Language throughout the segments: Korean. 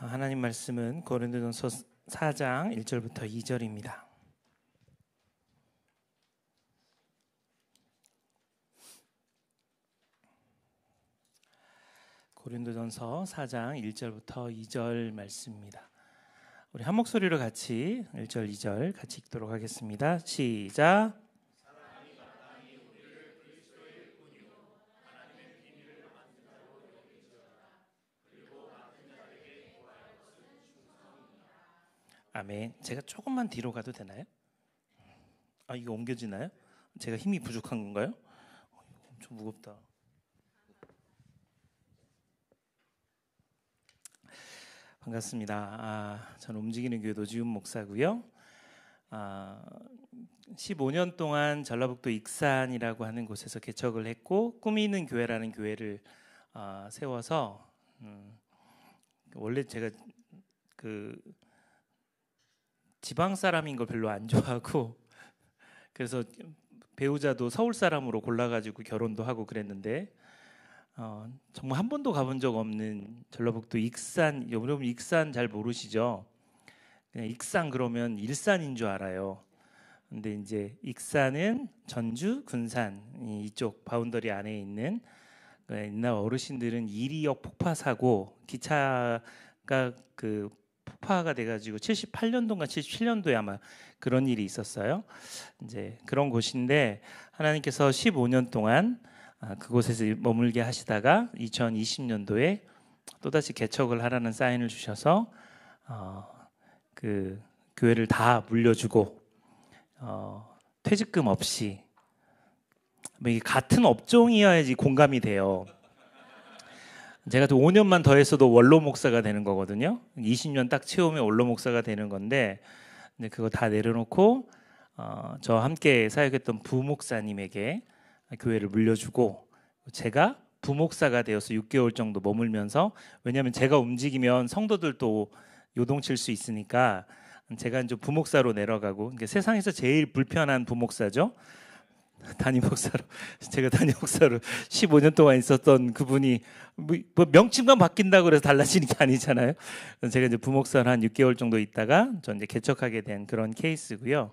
하나님 말씀은 고린도전서 4장 1절부터 2절입니다. 고린도전서 4장 1절부터 2절 말씀입니다. 우리 한 목소리로 같이 1절, 2절 같이 읽도록 하겠습니다. 시작. 아멘. 제가 조금만 뒤로 가도 되나요? 이거 옮겨지나요? 제가 힘이 부족한 건가요? 좀 무겁다. 반갑습니다. 저는 움직이는 교회 노지훈 목사고요. 15년 동안 전라북도 익산이라고 하는 곳에서 개척을 했고 꿈이 있는 교회라는 교회를 세워서 원래 제가 지방 사람인 걸 별로 안 좋아하고 그래서 배우자도 서울 사람으로 골라가지고 결혼도 하고 그랬는데 정말 한 번도 가본 적 없는 전라북도 익산. 여러분 익산 잘 모르시죠? 그냥 익산 그러면 일산인 줄 알아요. 근데 이제 익산은 전주, 군산 이쪽 바운더리 안에 있는 옛날 어르신들은 이리역 폭파 사고 기차가 폭파가 돼가지고 78년도인가 77년도에 아마 그런 일이 있었어요. 이제 그런 곳인데 하나님께서 15년 동안 그곳에서 머물게 하시다가 2020년도에 또다시 개척을 하라는 사인을 주셔서 그 교회를 다 물려주고 퇴직금 없이 이게 같은 업종이어야지 공감이 돼요. 제가 또 5년만 더 했어도 원로 목사가 되는 거거든요. 20년 딱 채우면 원로 목사가 되는 건데 그거 다 내려놓고 저 함께 사역했던 부목사님에게 교회를 물려주고 제가 부목사가 되어서 6개월 정도 머물면서 왜냐하면 제가 움직이면 성도들도 요동칠 수 있으니까 제가 이제 부목사로 내려가고 세상에서 제일 불편한 부목사죠. 담임 목사로 제가 담임 목사로 15년 동안 있었던 그분이 뭐 명칭만 바뀐다고 그래서 달라지는 게 아니잖아요. 제가 이제 부목사로 한 6개월 정도 있다가 전 이제 개척하게 된 그런 케이스고요.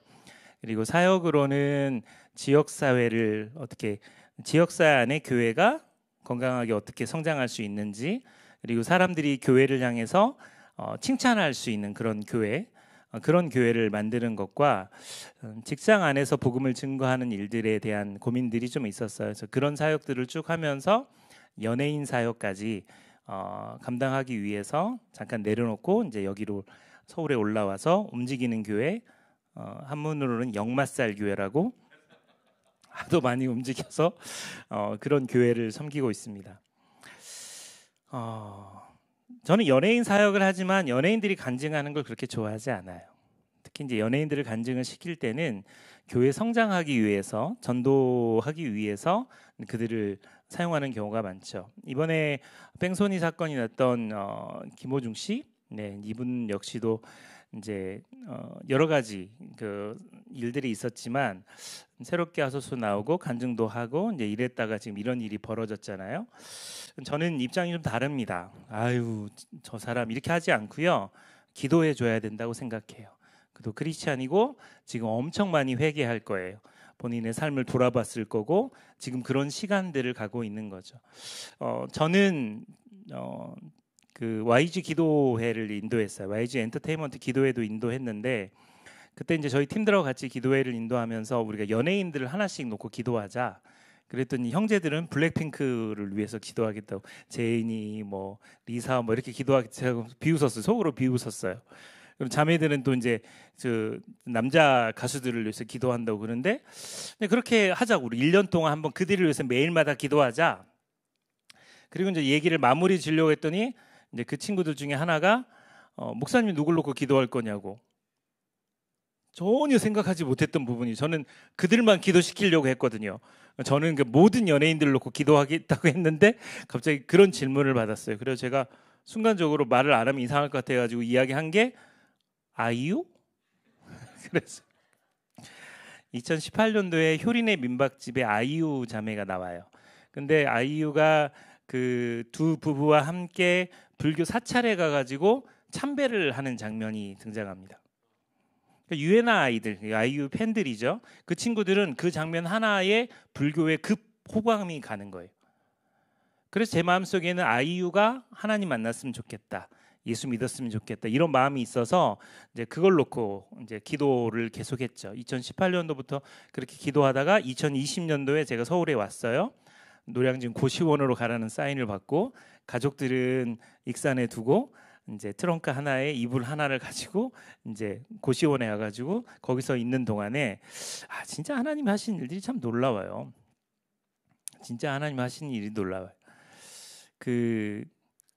그리고 사역으로는 지역 사회를 어떻게 지역사회 안에 교회가 건강하게 어떻게 성장할 수 있는지 그리고 사람들이 교회를 향해서 칭찬할 수 있는 그런 교회 그런 교회를 만드는 것과 직장 안에서 복음을 증거하는 일들에 대한 고민들이 좀 있었어요. 그래서 그런 사역들을 쭉 하면서 연예인 사역까지 감당하기 위해서 잠깐 내려놓고 이제 여기로 서울에 올라와서 움직이는 교회 한문으로는 역마살 교회라고 하도 많이 움직여서 그런 교회를 섬기고 있습니다. 저는 연예인 사역을 하지만 연예인들이 간증하는 걸 그렇게 좋아하지 않아요. 특히 이제 연예인들을 간증을 시킬 때는 교회 성장하기 위해서 전도하기 위해서 그들을 사용하는 경우가 많죠. 이번에 뺑소니 사건이 났던 김호중 씨, 이분 역시도 이제 여러 가지 그 일들이 있었지만 새롭게 하소서 나오고 간증도 하고 이제 이랬다가 지금 이런 일이 벌어졌잖아요. 저는 입장이 좀 다릅니다. 저 사람 이렇게 하지 않고요. 기도해 줘야 된다고 생각해요. 그도 크리스찬이고 지금 엄청 많이 회개할 거예요. 본인의 삶을 돌아봤을 거고 지금 그런 시간들을 가고 있는 거죠. 저는 그 YG 기도회를 인도했어요. YG 엔터테인먼트 기도회도 인도했는데 그때 이제 저희 팀들하고 같이 기도회를 인도하면서 우리가 연예인들을 하나씩 놓고 기도하자. 그랬더니 형제들은 블랙핑크를 위해서 기도하겠다고 제인이 뭐 리사 뭐 이렇게 기도하겠다고 비웃었어요. 속으로 비웃었어요. 그럼 자매들은 또 이제 저 남자 가수들을 위해서 기도한다고 그러는데 그렇게 하자고 우리 1년 동안 한번 그들을 위해서 매일마다 기도하자. 그리고 이제 얘기를 마무리 지려고 했더니 이제 그 친구들 중에 하나가 목사님이 누굴 놓고 기도할 거냐고. 전혀 생각하지 못했던 부분이 저는 그들만 기도시키려고 했거든요. 저는 그 모든 연예인들을 놓고 기도하겠다고 했는데 갑자기 그런 질문을 받았어요. 그래서 제가 순간적으로 말을 안 하면 이상할 것 같아가지고 이야기한 게 아이유? 그래서 2018년도에 효린의 민박집에 아이유 자매가 나와요. 근데 아이유가 그 두 부부와 함께 불교 사찰에 가가지고 참배를 하는 장면이 등장합니다. 유에나 아이들, 아이유 팬들이죠. 그 친구들은 그 장면 하나에 불교에 급 호감이 가는 거예요. 그래서 제 마음속에는 아이유가 하나님 만났으면 좋겠다, 예수 믿었으면 좋겠다, 이런 마음이 있어서 이제 그걸 놓고 이제 기도를 계속했죠. 2018년도부터 그렇게 기도하다가 2020년도에 제가 서울에 왔어요. 노량진 고시원으로 가라는 사인을 받고 가족들은 익산에 두고 이제 트렁크 하나에 이불 하나를 가지고 이제 고시원에 와가지고 거기서 있는 동안에 진짜 하나님 하신 일들이 참 놀라워요. 진짜 하나님 하신 일이 놀라워요.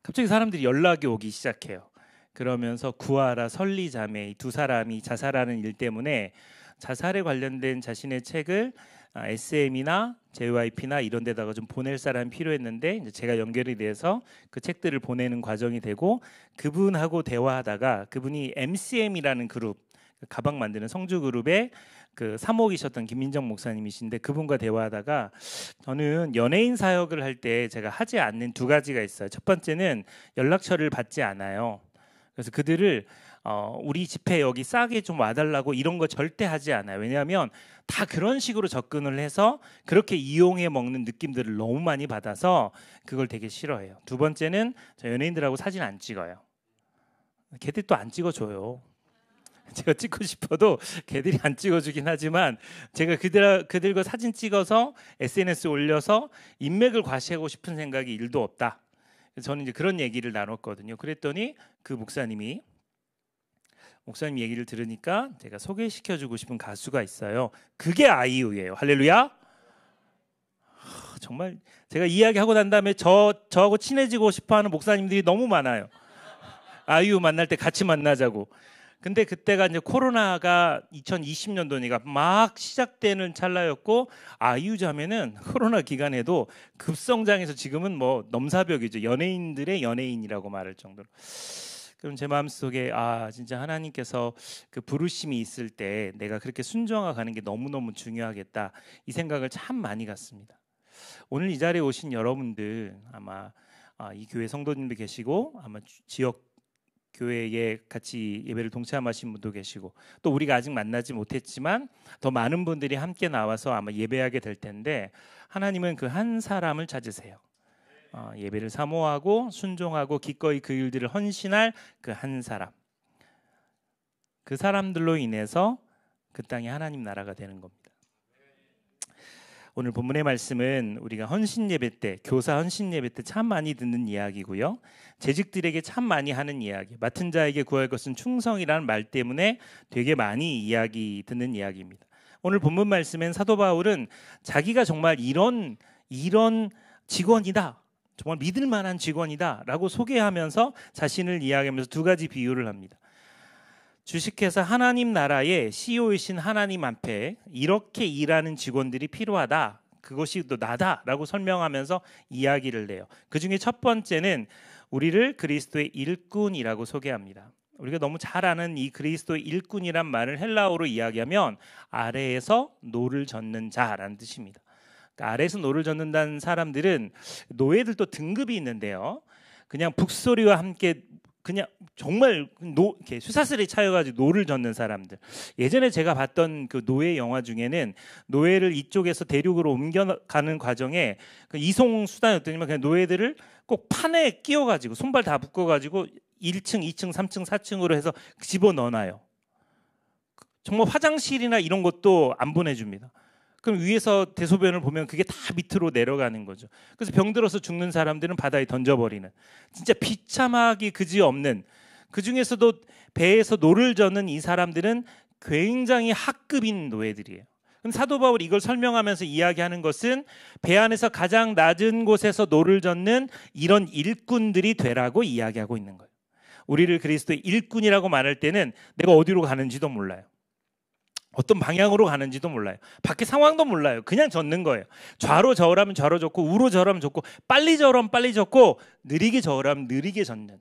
갑자기 사람들이 연락이 오기 시작해요. 그러면서 구하라, 설리자매, 이 두 사람이 자살하는 일 때문에 자살에 관련된 자신의 책을 SM이나 JYP나 이런 데다가 좀 보낼 사람이 필요했는데 이제 제가 연결이 돼서 그 책들을 보내는 과정이 되고, 그분하고 대화하다가 그분이 MCM이라는 그룹, 가방 만드는 성주 그룹의 그 사목이셨던 김민정 목사님이신데, 그분과 대화하다가 저는 연예인 사역을 할 때 제가 하지 않는 두 가지가 있어요. 첫 번째는 연락처를 받지 않아요. 그래서 그들을 우리 집회 여기 싸게 좀 와달라고 이런 거 절대 하지 않아요. 왜냐하면 다 그런 식으로 접근을 해서 그렇게 이용해 먹는 느낌들을 너무 많이 받아서 그걸 되게 싫어해요. 두 번째는 저 연예인들하고 사진 안 찍어요. 걔들 또 안 찍어줘요. 제가 찍고 싶어도 걔들이 안 찍어주긴 하지만 제가 그들과 사진 찍어서 SNS 올려서 인맥을 과시하고 싶은 생각이 1도 없다. 저는 이제 그런 얘기를 나눴거든요. 그랬더니 그 목사님 얘기를 들으니까 제가 소개시켜주고 싶은 가수가 있어요. 그게 아이유예요. 할렐루야. 정말 제가 이야기하고 난 다음에 저하고 친해지고 싶어하는 목사님들이 너무 많아요. 아이유 만날 때 같이 만나자고. 근데 그때가 이제 코로나가 2020년도니까 막 시작되는 찰나였고, 아이유 자매는 코로나 기간에도 급성장해서 지금은 뭐 넘사벽이죠. 연예인들의 연예인이라고 말할 정도로. 그럼 제 마음속에 진짜 하나님께서 그 부르심이 있을 때 내가 그렇게 순종하고 가는 게 너무너무 중요하겠다, 이 생각을 참 많이 갔습니다. 오늘 이 자리에 오신 여러분들, 아마 이 교회 성도님도 계시고 아마 지역 교회에 같이 예배를 동참하신 분도 계시고, 또 우리가 아직 만나지 못했지만 더 많은 분들이 함께 나와서 아마 예배하게 될 텐데, 하나님은 그 한 사람을 찾으세요. 예배를 사모하고 순종하고 기꺼이 그 일들을 헌신할 그 한 사람, 그 사람들로 인해서 그 땅이 하나님 나라가 되는 겁니다. 오늘 본문의 말씀은 우리가 헌신 예배 때, 교사 헌신 예배 때 참 많이 듣는 이야기고요. 재직들에게 참 많이 하는 이야기, 맡은 자에게 구할 것은 충성이라는 말 때문에 되게 많이 이야기 듣는 이야기입니다. 오늘 본문 말씀엔 사도 바울은 자기가 정말 이런 직원이다, 정말 믿을 만한 직원이다 라고 소개하면서 자신을 이야기하면서 두 가지 비유를 합니다. 주식회사 하나님 나라의 CEO이신 하나님 앞에 이렇게 일하는 직원들이 필요하다, 그것이 또 나다라고 설명하면서 이야기를 해요. 그중에 첫 번째는 우리를 그리스도의 일꾼이라고 소개합니다. 우리가 너무 잘 아는 이 그리스도의 일꾼이란 말을 헬라어로 이야기하면 아래에서 노를 젓는 자라는 뜻입니다. 그러니까 아래에서 노를 젓는다는 사람들은, 노예들도 등급이 있는데요, 그냥 북소리와 함께 그냥 정말 이렇게 수사슬에 차여가지고 노를 젓는 사람들. 예전에 제가 봤던 그 노예 영화 중에는 노예를 이쪽에서 대륙으로 옮겨가는 과정에 그 이송 수단이었더니만 그냥 노예들을 꼭 판에 끼워가지고 손발 다 묶어가지고 1층, 2층, 3층, 4층으로 해서 집어넣어놔요. 정말 화장실이나 이런 것도 안 보내줍니다. 그럼 위에서 대소변을 보면 그게 다 밑으로 내려가는 거죠. 그래서 병들어서 죽는 사람들은 바다에 던져버리는, 진짜 비참하기 그지없는, 그중에서도 배에서 노를 젓는 이 사람들은 굉장히 하급인 노예들이에요. 그럼 사도 바울이 이걸 설명하면서 이야기하는 것은 배 안에서 가장 낮은 곳에서 노를 젓는 이런 일꾼들이 되라고 이야기하고 있는 거예요. 우리를 그리스도의 일꾼이라고 말할 때는 내가 어디로 가는지도 몰라요. 어떤 방향으로 가는지도 몰라요. 밖에 상황도 몰라요. 그냥 젓는 거예요. 좌로 저으라면 좌로 젓고, 우로 저으라면 젓고, 빨리 저으라면 빨리 젓고, 느리게 저으라면 느리게 젓는.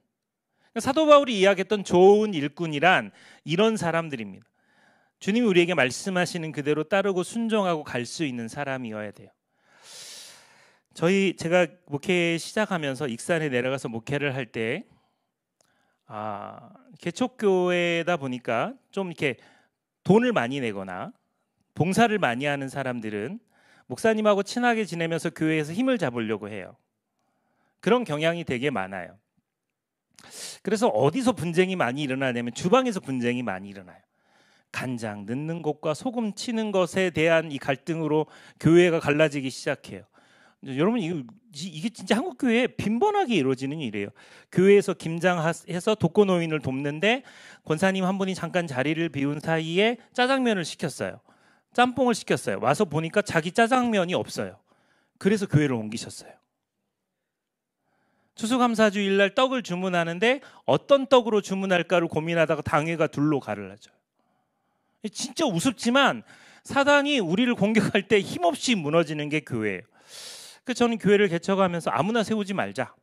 사도 바울이 이야기했던 좋은 일꾼이란 이런 사람들입니다. 주님이 우리에게 말씀하시는 그대로 따르고 순종하고 갈 수 있는 사람이어야 돼요. 제가 목회 시작하면서 익산에 내려가서 목회를 할 때 개척교회다 보니까 좀 이렇게 돈을 많이 내거나 봉사를 많이 하는 사람들은 목사님하고 친하게 지내면서 교회에서 힘을 잡으려고 해요. 그런 경향이 되게 많아요. 그래서 어디서 분쟁이 많이 일어나냐면 주방에서 분쟁이 많이 일어나요. 간장 넣는 것과 소금 치는 것에 대한 이 갈등으로 교회가 갈라지기 시작해요. 여러분 이게 진짜 한국 교회에 빈번하게 이루어지는 일이에요. 교회에서 김장해서 독거노인을 돕는데 권사님 한 분이 잠깐 자리를 비운 사이에 짜장면을 시켰어요. 짬뽕을 시켰어요. 와서 보니까 자기 짜장면이 없어요. 그래서 교회를 옮기셨어요. 추수감사주일날 떡을 주문하는데 어떤 떡으로 주문할까를 고민하다가 당회가 둘로 갈라져요. 진짜 우습지만 사단이 우리를 공격할 때 힘없이 무너지는 게 교회예요. 그래서 저는 교회를 개척하면서 아무나 세우지 말자.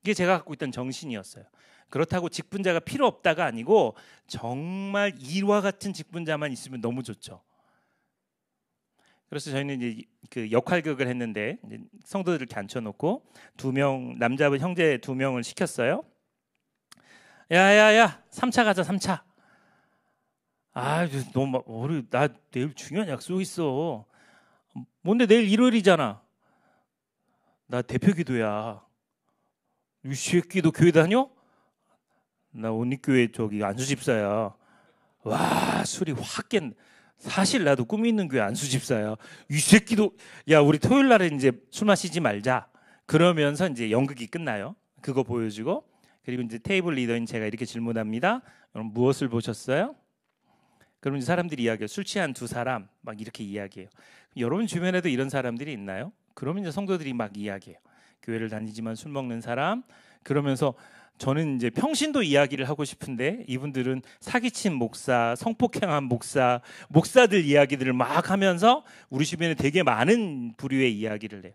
이게 제가 갖고 있던 정신이었어요. 그렇다고 직분자가 필요 없다가 아니고 정말 이와 같은 직분자만 있으면 너무 좋죠. 그래서 저희는 이제 그 역할극을 했는데 성도들을 이렇게 앉혀놓고 2명 남자 형제 2명을 시켰어요. 야야야 3차 가자 3차. 너무 우리 나 내일 중요한 약속 있어. 뭔데 내일 일요일이잖아. 나 대표 기도야. 이 새끼도 교회 다녀? 나 온리교회 저기 안수 집사야. 와 술이 확 깬. 사실 나도 꿈이 있는 교회 안수 집사야. 이 새끼도 야 우리 토요일 날에 이제 술 마시지 말자. 그러면서 이제 연극이 끝나요. 그거 보여주고 그리고 이제 테이블 리더인 제가 이렇게 질문합니다. 여러분 무엇을 보셨어요? 그럼 이제 사람들이 이야기해요. 술 취한 2사람 막 이렇게 이야기해요. 여러분 주변에도 이런 사람들이 있나요? 그러면 이제 성도들이 막 이야기해요. 교회를 다니지만 술 먹는 사람. 그러면서 저는 이제 평신도 이야기를 하고 싶은데 이분들은 사기친 목사, 성폭행한 목사, 목사들 이야기들을 막 하면서 우리 주변에 되게 많은 부류의 이야기를 해요.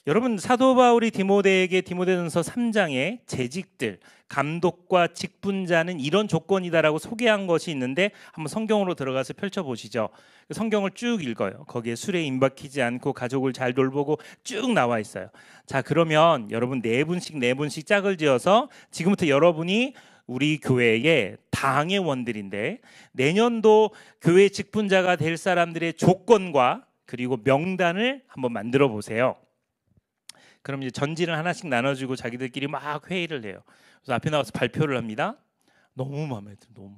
여러분 사도 바울이 디모데에게 디모데전서 3장에 재직들, 감독과 직분자는 이런 조건이다라고 소개한 것이 있는데 한번 성경으로 들어가서 펼쳐보시죠. 성경을 쭉 읽어요. 거기에 술에 임박히지 않고 가족을 잘 돌보고 쭉 나와 있어요. 자 그러면 여러분 네 분씩 짝을 지어서 지금부터 여러분이 우리 교회의 당회원들인데 내년도 교회 직분자가 될 사람들의 조건과 그리고 명단을 한번 만들어 보세요. 그럼 이제 전지를 하나씩 나눠주고 자기들끼리 막 회의를 해요. 그래서 앞에 나와서 발표를 합니다. 너무 마음에 들어. 너무.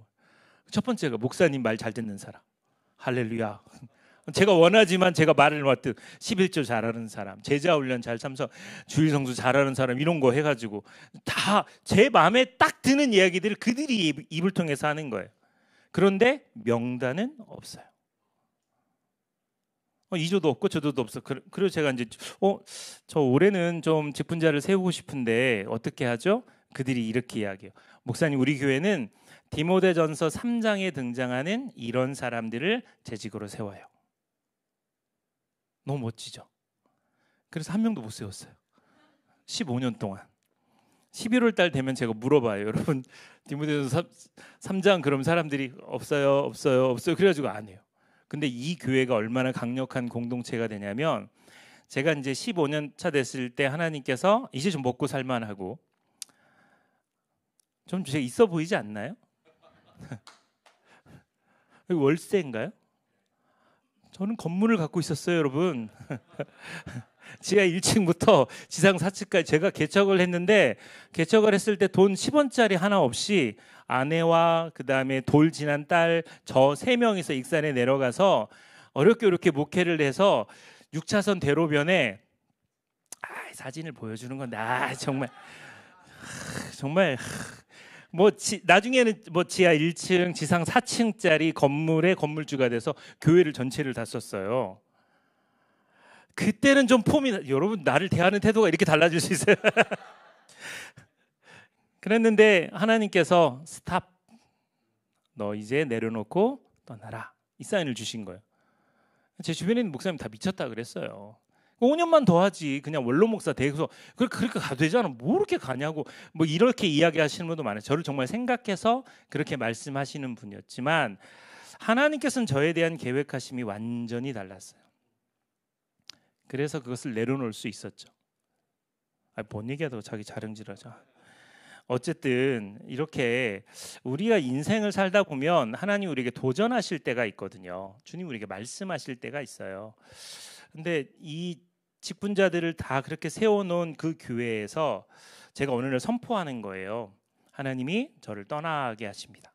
첫 번째가 목사님 말 잘 듣는 사람. 할렐루야. 제가 원하지만 제가 말을 맡듯 11조 잘하는 사람, 제자 훈련 잘 참석, 주일 성수 잘하는 사람 이런 거 해가지고 다 제 마음에 딱 드는 이야기들을 그들이 입을 통해서 하는 거예요. 그런데 명단은 없어요. 2조도 없고 저조도 없어. 그리고 제가 이제 저 올해는 좀 직분자를 세우고 싶은데 어떻게 하죠? 그들이 이렇게 이야기해요. 목사님 우리 교회는 디모데전서 3장에 등장하는 이런 사람들을 재직으로 세워요. 너무 멋지죠? 그래서 한 명도 못 세웠어요. 15년 동안. 11월 달 되면 제가 물어봐요. 여러분 디모데전서 3장 그럼 사람들이 없어요. 그래가지고 안 해요. 근데 이 교회가 얼마나 강력한 공동체가 되냐면 제가 이제 15년 차 됐을 때 하나님께서 이제 좀 먹고 살만하고 좀 제가 있어 보이지 않나요? 월세인가요? 저는 건물을 갖고 있었어요, 여러분. 지하 1층부터 지상 4층까지 제가 개척을 했는데 개척을 했을 때 돈 10원짜리 하나 없이 아내와 그다음에 돌 지난 딸 저 3명이서 익산에 내려가서 어렵게 목회를 해서 6차선 대로변에 사진을 보여주는 건데 정말 나중에는 지하 1층, 지상 4층짜리 건물의 건물주가 돼서 교회를 전체를 다 썼어요. 그때는 좀 여러분 나를 대하는 태도가 이렇게 달라질 수 있어요. 그랬는데 하나님께서 스탑, 너 이제 내려놓고 떠나라 이 사인을 주신 거예요. 제 주변에 있는 목사님 다 미쳤다 그랬어요. 5년만 더 하지 그냥 원로 목사 되고서 그렇게 가도 되잖아. 뭐 이렇게 가냐고 이렇게 이야기하시는 분도 많아요. 저를 정말 생각해서 그렇게 말씀하시는 분이었지만 하나님께서는 저에 대한 계획하심이 완전히 달랐어요. 그래서 그것을 내려놓을 수 있었죠. 뭔 얘기하다가 자기 자랑질하자. 어쨌든 이렇게 우리가 인생을 살다 보면 하나님 우리에게 도전하실 때가 있거든요. 주님 우리에게 말씀하실 때가 있어요. 근데 이 직분자들을 다 그렇게 세워놓은 그 교회에서 제가 오늘 선포하는 거예요. 하나님이 저를 떠나게 하십니다.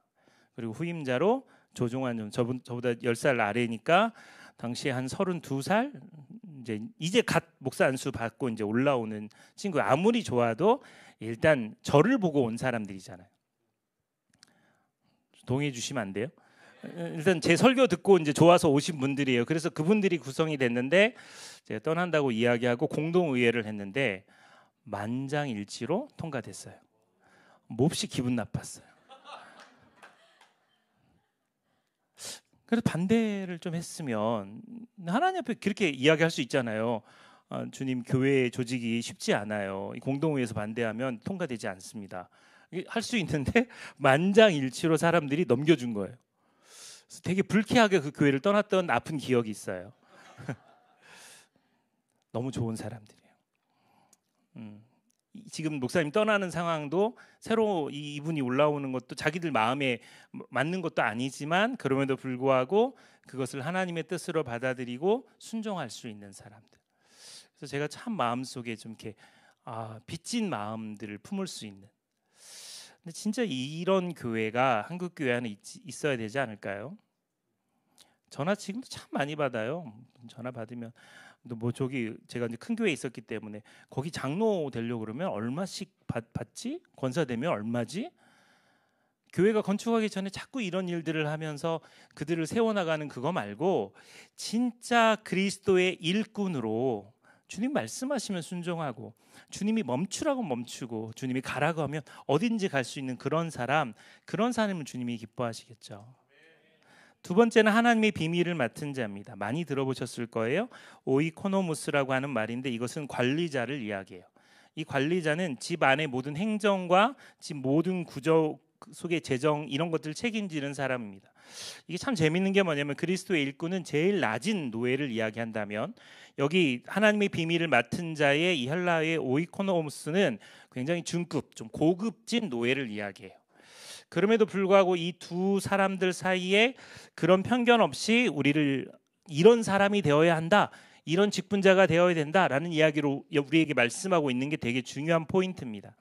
그리고 후임자로 조종환, 저보다 10살 아래니까 당시에 한 32살, 이제 갓 목사 안수 받고 이제 올라오는 친구. 아무리 좋아도 일단 저를 보고 온 사람들이잖아요. 동의해 주시면 안 돼요? 일단 제 설교 듣고 이제 좋아서 오신 분들이에요. 그래서 그분들이 구성이 됐는데 제가 떠난다고 이야기하고 공동의회를 했는데 만장일치로 통과됐어요. 몹시 기분 나빴어요. 그래서 반대를 좀 했으면 하나님 앞에 그렇게 이야기할 수 있잖아요. 주님, 교회 조직이 쉽지 않아요. 공동회에서 반대하면 통과되지 않습니다. 할 수 있는데 만장일치로 사람들이 넘겨준 거예요. 그래서 되게 불쾌하게 그 교회를 떠났던 아픈 기억이 있어요. 너무 좋은 사람들이에요. 지금 목사님 떠나는 상황도 새로 이분이 올라오는 것도 자기들 마음에 맞는 것도 아니지만 그럼에도 불구하고 그것을 하나님의 뜻으로 받아들이고 순종할 수 있는 사람들. 그래서 제가 참 마음속에 좀 이렇게 빚진 마음들을 품을 수 있는. 근데 진짜 이런 교회가 한국 교회 안에 있어야 되지 않을까요? 전화 지금도 참 많이 받아요. 전화 받으면 뭐 저기 제가 이제 큰 교회에 있었기 때문에 거기 장로 되려고 그러면 얼마씩 받지? 권사 되면 얼마지? 교회가 건축하기 전에 자꾸 이런 일들을 하면서 그들을 세워나가는 그거 말고 진짜 그리스도의 일꾼으로 주님 말씀하시면 순종하고 주님이 멈추라고 멈추고 주님이 가라고 하면 어딘지 갈 수 있는 그런 사람을 주님이 기뻐하시겠죠. 두 번째는 하나님의 비밀을 맡은 자입니다. 많이 들어보셨을 거예요. 오이코노무스라고 하는 말인데 이것은 관리자를 이야기해요. 이 관리자는 집 안의 모든 행정과 집 모든 구조 속의 재정 이런 것들을 책임지는 사람입니다. 이게 참 재밌는 게 뭐냐면 그리스도의 일꾼은 제일 낮은 노예를 이야기한다면 여기 하나님의 비밀을 맡은 자의 이 헬라어의 오이코노무스는 굉장히 중급, 좀 고급진 노예를 이야기해요. 그럼에도 불구하고 이 두 사람들 사이에 그런 편견 없이 우리를 이런 사람이 되어야 한다, 이런 직분자가 되어야 된다라는 이야기로 우리에게 말씀하고 있는 게 되게 중요한 포인트입니다.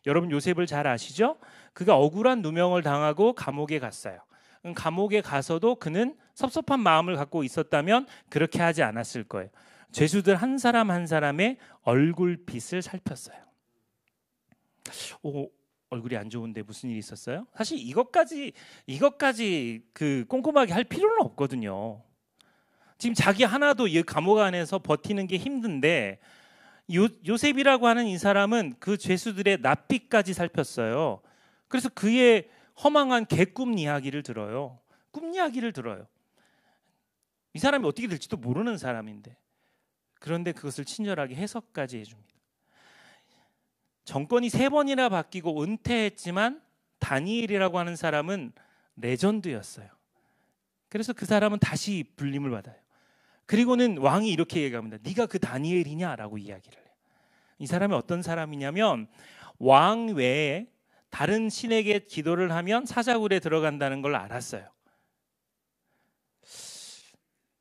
여러분 요셉을 잘 아시죠? 그가 억울한 누명을 당하고 감옥에 갔어요. 감옥에 가서도 그는 섭섭한 마음을 갖고 있었다면 그렇게 하지 않았을 거예요. 죄수들 한 사람 한 사람의 얼굴빛을 살폈어요. 얼굴이 안 좋은데 무슨 일이 있었어요? 사실 이것까지 그 꼼꼼하게 할 필요는 없거든요. 지금 자기 하나도 이 감옥 안에서 버티는 게 힘든데 요셉이라고 하는 이 사람은 그 죄수들의 낯빛까지 살폈어요. 그래서 그의 허망한 개꿈 이야기를 들어요. 꿈 이야기를 들어요. 이 사람이 어떻게 될지도 모르는 사람인데 그런데 그것을 친절하게 해석까지 해줍니다. 정권이 3번이나 바뀌고 은퇴했지만 다니엘이라고 하는 사람은 레전드였어요. 그래서 그 사람은 다시 불림을 받아요. 그리고는 왕이 이렇게 얘기합니다. 네가 그 다니엘이냐라고 이야기를 해요. 이 사람이 어떤 사람이냐면 왕 외에 다른 신에게 기도를 하면 사자굴에 들어간다는 걸 알았어요.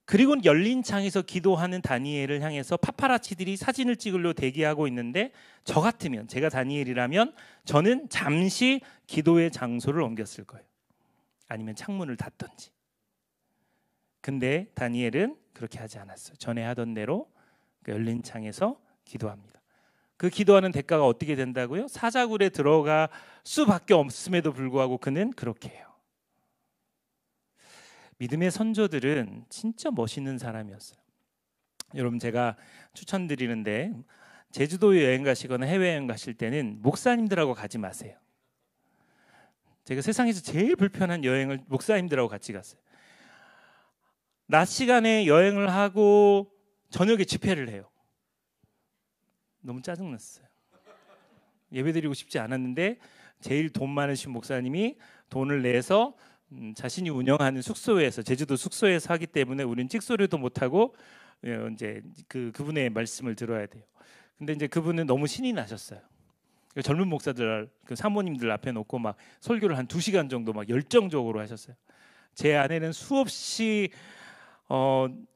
그리고 열린 창에서 기도하는 다니엘을 향해서 파파라치들이 사진을 찍으려 대기하고 있는데 저 같으면 제가 다니엘이라면 저는 잠시 기도의 장소를 옮겼을 거예요. 아니면 창문을 닫던지. 근데 다니엘은 그렇게 하지 않았어요. 전에 하던 대로 그 열린 창에서 기도합니다. 그 기도하는 대가가 어떻게 된다고요? 사자굴에 들어갈 수밖에 없음에도 불구하고 그는 그렇게 해요. 믿음의 선조들은 진짜 멋있는 사람이었어요. 여러분 제가 추천드리는데 제주도 여행 가시거나 해외여행 가실 때는 목사님들하고 가지 마세요. 제가 세상에서 제일 불편한 여행을 목사님들하고 같이 갔어요. 낮 시간에 여행을 하고 저녁에 집회를 해요. 너무 짜증났어요. 예배드리고 싶지 않았는데 제일 돈 많으신 목사님이 돈을 내서 자신이 운영하는 숙소에서 제주도 숙소에서 하기 때문에 우리는 찍소리도 못하고 이제 그분의 말씀을 들어야 돼요. 근데 이제 그분은 너무 신이 나셨어요. 젊은 목사들, 그 사모님들 앞에 놓고 막 설교를 한 2시간 정도 막 열정적으로 하셨어요. 제 아내는 수없이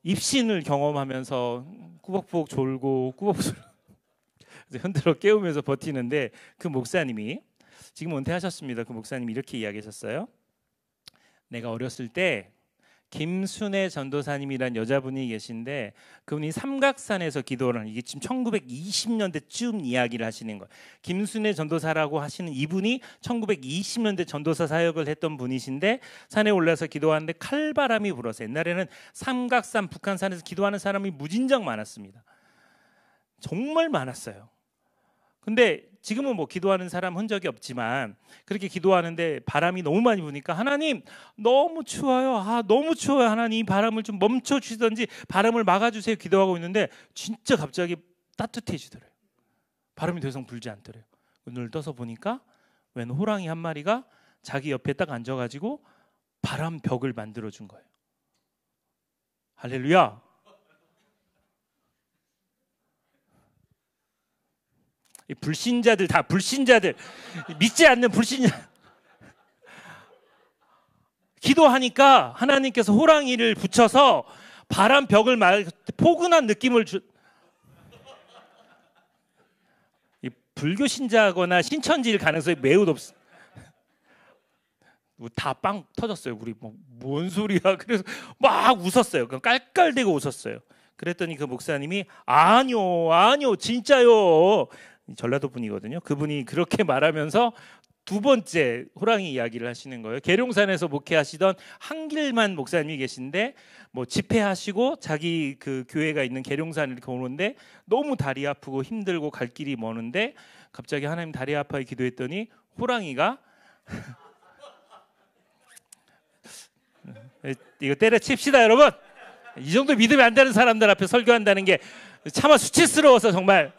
입신을 경험하면서 꾸벅꾸벅 졸고 흔들어 깨우면서 버티는데, 그 목사님이 지금 은퇴하셨습니다. 그 목사님이 이렇게 이야기하셨어요. 내가 어렸을 때 김순애 전도사님이란 여자분이 계신데, 그분이 삼각산에서 기도를 하는, 이게 지금 1920년대쯤 이야기를 하시는 거예요. 김순애 전도사라고 하시는 이분이 1920년대 전도사 사역을 했던 분이신데, 산에 올라서 기도하는데 칼바람이 불어서, 옛날에는 삼각산 북한산에서 기도하는 사람이 무진장 많았습니다. 정말 많았어요. 근데 지금은 뭐 기도하는 사람 흔적이 없지만, 그렇게 기도하는데 바람이 너무 많이 부니까, 하나님 너무 추워요. 너무 추워요. 하나님 이 바람을 좀 멈춰 주시든지 바람을 막아주세요. 기도하고 있는데 진짜 갑자기 따뜻해지더래요. 바람이 더 이상 불지 않더래요. 눈을 떠서 보니까 웬 호랑이 한 마리가 자기 옆에 딱 앉아가지고 바람 벽을 만들어준 거예요. 할렐루야. 이 불신자들, 다 불신자들, 믿지 않는 불신자. 기도하니까 하나님께서 호랑이를 붙여서 바람 벽을 포근한 느낌을 이 불교 신자거나 신천지일 가능성이 매우 높습니다. 다 빵 터졌어요. 우리 뭔 소리야? 그래서 막 웃었어요. 깔깔대고 웃었어요. 그랬더니 그 목사님이 아니요, 진짜요. 전라도 분이거든요. 그분이 그렇게 말하면서 2번째 호랑이 이야기를 하시는 거예요. 계룡산에서 목회하시던 한길만 목사님이 계신데, 뭐 집회하시고 자기 그 교회가 있는 계룡산을 이렇게 오는데 너무 다리 아프고 힘들고 갈 길이 머는데, 갑자기 하나님 다리 아파요 기도했더니 호랑이가 이거 때려칩시다 여러분. 이 정도 믿으면 안 되는 사람들 앞에 설교한다는 게 차마 수치스러워서 정말.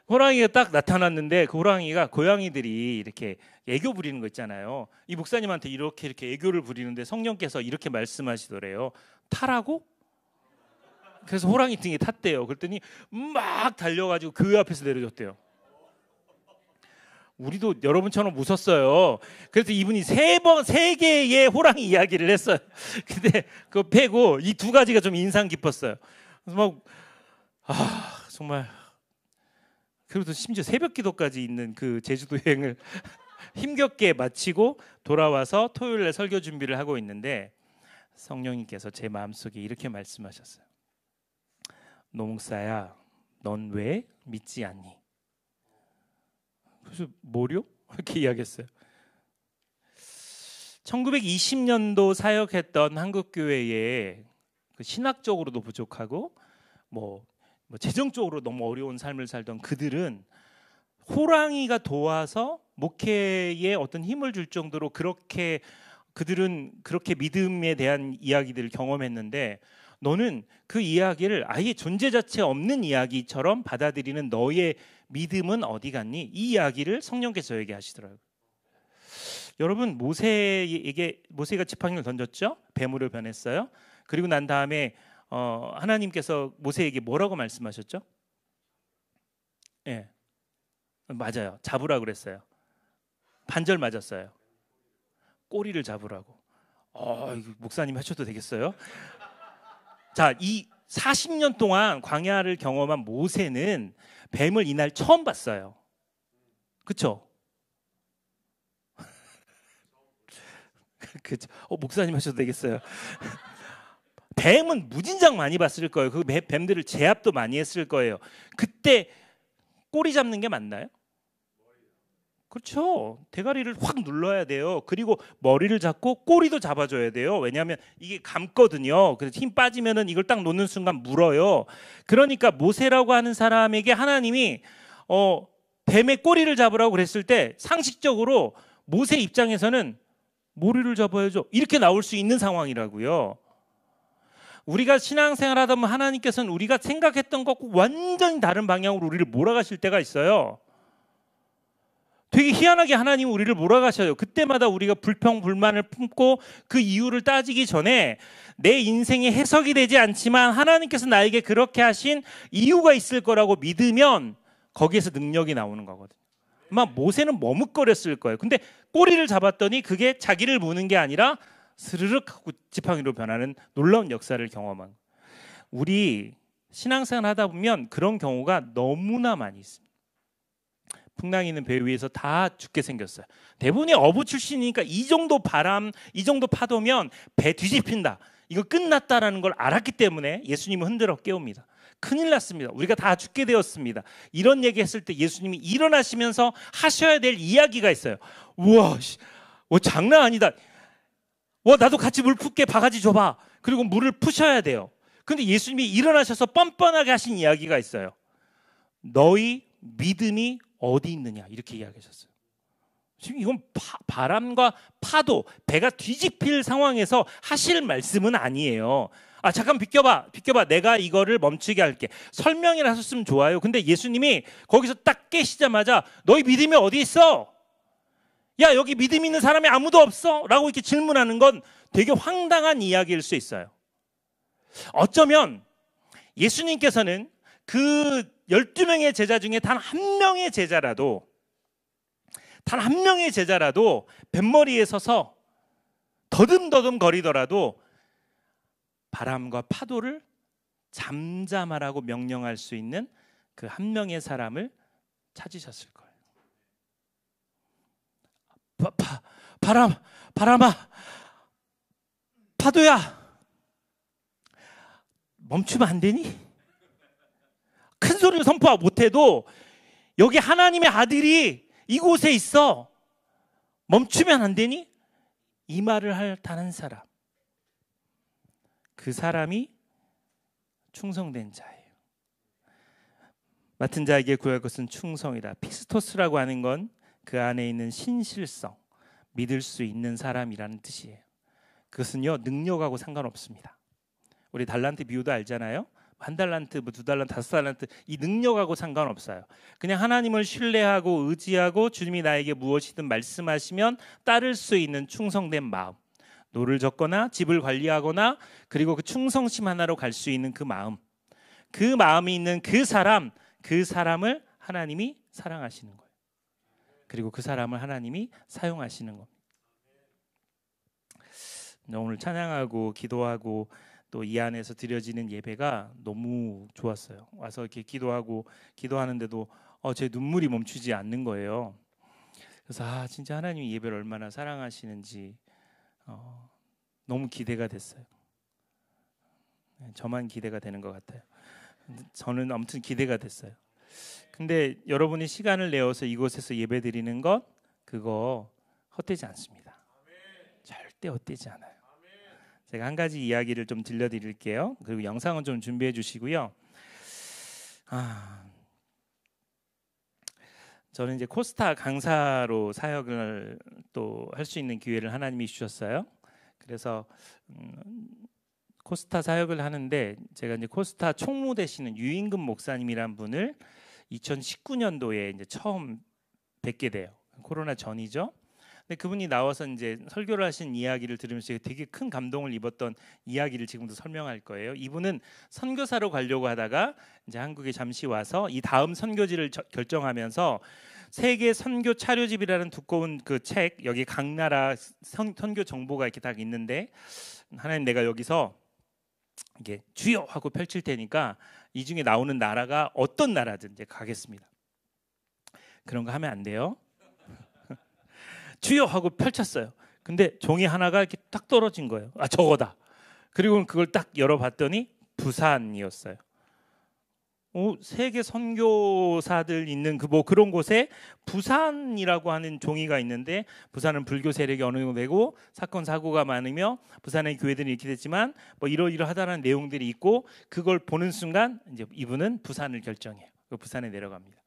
호랑이가 딱 나타났는데, 그 호랑이가 고양이들이 이렇게 애교 부리는 거 있잖아요. 이 목사님한테 이렇게 애교를 부리는데 성령께서 이렇게 말씀하시더래요. 타라고? 그래서 호랑이 등에 탔대요. 그랬더니 막 달려가지고 교회 앞에서 내려줬대요. 우리도 여러분처럼 웃었어요. 그래서 이분이 3개의 호랑이 이야기를 했어요. 근데 그거 빼고 이 2가지가 좀 인상 깊었어요. 그래서 정말. 그리고 심지어 새벽 기도까지 있는 그 제주도 여행을 힘겹게 마치고 돌아와서 토요일에 설교 준비를 하고 있는데, 성령님께서 제 마음속에 이렇게 말씀하셨어요. 노목사야, 넌 왜 믿지 않니? 그래서 뭐요? 이렇게 이야기했어요. 1920년도 사역했던 한국교회에 신학적으로도 부족하고 뭐 재정적으로 너무 어려운 삶을 살던 그들은 호랑이가 도와서 목회에 어떤 힘을 줄 정도로 그들은 그렇게 믿음에 대한 이야기들을 경험했는데, 너는 그 이야기를 아예 존재 자체 없는 이야기처럼 받아들이는 너의 믿음은 어디 갔니? 이 이야기를 성령께서 저에게 하시더라고요. 여러분, 모세가 지팡이를 던졌죠? 뱀으로 변했어요. 그리고 난 다음에 하나님께서 모세에게 뭐라고 말씀하셨죠? 예, 맞아요. 잡으라 그랬어요. 반절 맞았어요. 꼬리를 잡으라고. 목사님 하셔도 되겠어요? 자, 이 40년 동안 광야를 경험한 모세는 뱀을 이날 처음 봤어요. 그렇죠? 목사님 하셔도 되겠어요? 뱀은 무진장 많이 봤을 거예요. 그 뱀들을 제압도 많이 했을 거예요. 그때 꼬리 잡는 게 맞나요? 그렇죠. 대가리를 확 눌러야 돼요. 그리고 머리를 잡고 꼬리도 잡아줘야 돼요. 왜냐하면 이게 감거든요. 그래서 힘 빠지면은 이걸 딱 놓는 순간 물어요. 그러니까 모세라고 하는 사람에게 하나님이 뱀의 꼬리를 잡으라고 그랬을 때 상식적으로 모세 입장에서는 머리를 잡아야죠. 이렇게 나올 수 있는 상황이라고요. 우리가 신앙생활 하다 보면 하나님께서는 우리가 생각했던 것과 완전히 다른 방향으로 우리를 몰아가실 때가 있어요. 되게 희한하게 하나님은 우리를 몰아가셔요. 그때마다 우리가 불평, 불만을 품고 그 이유를 따지기 전에 내 인생이 해석이 되지 않지만 하나님께서 나에게 그렇게 하신 이유가 있을 거라고 믿으면 거기에서 능력이 나오는 거거든요. 아마 모세는 머뭇거렸을 거예요. 근데 꼬리를 잡았더니 그게 자기를 무는 게 아니라 스르륵 하고 지팡이로 변하는 놀라운 역사를 경험한 거예요. 우리 신앙생활 하다 보면 그런 경우가 너무나 많이 있습니다. 풍랑이 있는 배 위에서 다 죽게 생겼어요. 대부분이 어부 출신이니까 이 정도 바람, 이 정도 파도면 배 뒤집힌다, 이거 끝났다라는 걸 알았기 때문에 예수님은 흔들어 깨웁니다. 큰일 났습니다. 우리가 다 죽게 되었습니다. 이런 얘기했을 때 예수님이 일어나시면서 하셔야 될 이야기가 있어요. 우와, 장난 아니다. 나도 같이 물 붓게, 바가지 줘봐. 그리고 물을 푸셔야 돼요. 근데 예수님이 일어나셔서 뻔뻔하게 하신 이야기가 있어요. 너희 믿음이 어디 있느냐, 이렇게 이야기하셨어요. 지금 이건 바람과 파도, 배가 뒤집힐 상황에서 하실 말씀은 아니에요. 잠깐 비켜봐, 내가 이거를 멈추게 할게. 설명을 하셨으면 좋아요. 근데 예수님이 거기서 딱 깨시자마자 너희 믿음이 어디 있어? 야, 여기 믿음 있는 사람이 아무도 없어? 라고 이렇게 질문하는 건 되게 황당한 이야기일 수 있어요. 어쩌면 예수님께서는 그 12명의 제자 중에 단 한 명의 제자라도 뱃머리에 서서 더듬더듬 거리더라도 바람과 파도를 잠잠하라고 명령할 수 있는 그 한 명의 사람을 찾으셨을 거예요. 바람아, 파도야, 멈추면 안 되니? 큰 소리를 선포 못해도 여기 하나님의 아들이 이곳에 있어, 멈추면 안 되니? 이 말을 할 단 한 사람, 그 사람이 충성된 자예요. 맡은 자에게 구할 것은 충성이다. 피스토스라고 하는 건 그 안에 있는 신실성, 믿을 수 있는 사람이라는 뜻이에요. 그것은요, 능력하고 상관없습니다. 우리 달란트 비유도 알잖아요. 한 달란트, 두 달란트, 5달란트, 이 능력하고 상관없어요. 그냥 하나님을 신뢰하고 의지하고 주님이 나에게 무엇이든 말씀하시면 따를 수 있는 충성된 마음, 노를 젓거나 집을 관리하거나 그리고 그 충성심 하나로 갈 수 있는 그 마음, 그 마음이 있는 그 사람을 하나님이 사랑하시는 거예요. 그리고 그 사람을 하나님이 사용하시는 겁니다. 오늘 찬양하고 기도하고 또 이 안에서 드려지는 예배가 너무 좋았어요. 와서 이렇게 기도하는데도 제 눈물이 멈추지 않는 거예요. 그래서 진짜 하나님이 예배를 얼마나 사랑하시는지 너무 기대가 됐어요. 저만 기대가 되는 것 같아요. 저는 아무튼 기대가 됐어요. 근데 여러분이 시간을 내어서 이곳에서 예배 드리는 것, 그거 헛되지 않습니다. 절대 헛되지 않아요. 제가 한 가지 이야기를 좀 들려드릴게요. 그리고 영상은 좀 준비해 주시고요. 저는 이제 코스타 강사로 사역을 또 할 수 있는 기회를 하나님이 주셨어요. 그래서 코스타 사역을 하는데 제가 이제 코스타 총무 되시는 유임금 목사님이란 분을 2019년도에 이제 처음 뵙게 돼요. 코로나 전이죠. 근데 그분이 나와서 이제 설교를 하신 이야기를 들으면서 되게 큰 감동을 입었던 이야기를 지금도 설명할 거예요. 이분은 선교사로 가려고 하다가 이제 한국에 잠시 와서 이 다음 선교지를 결정하면서 세계 선교 차료집이라는 두꺼운 그 책, 여기 각 나라 선교 정보가 이렇게 딱 있는데, 하나님, 내가 여기서 이게 주여 하고 펼칠 테니까 이 중에 나오는 나라가 어떤 나라든 이제 가겠습니다. 그런 거 하면 안 돼요. 주여 하고 펼쳤어요. 근데 종이 하나가 이렇게 딱 떨어진 거예요. 저거다. 그리고 그걸 딱 열어봤더니 부산이었어요. 세계 선교사들 있는 그런 곳에 부산이라고 하는 종이가 있는데, 부산은 불교 세력이 어느 정도 되고 사건 사고가 많으며 부산의 교회들이 이렇게 됐지만 뭐 이러이러하다는 내용들이 있고, 그걸 보는 순간 이제 이분은 부산을 결정해요. 부산에 내려갑니다.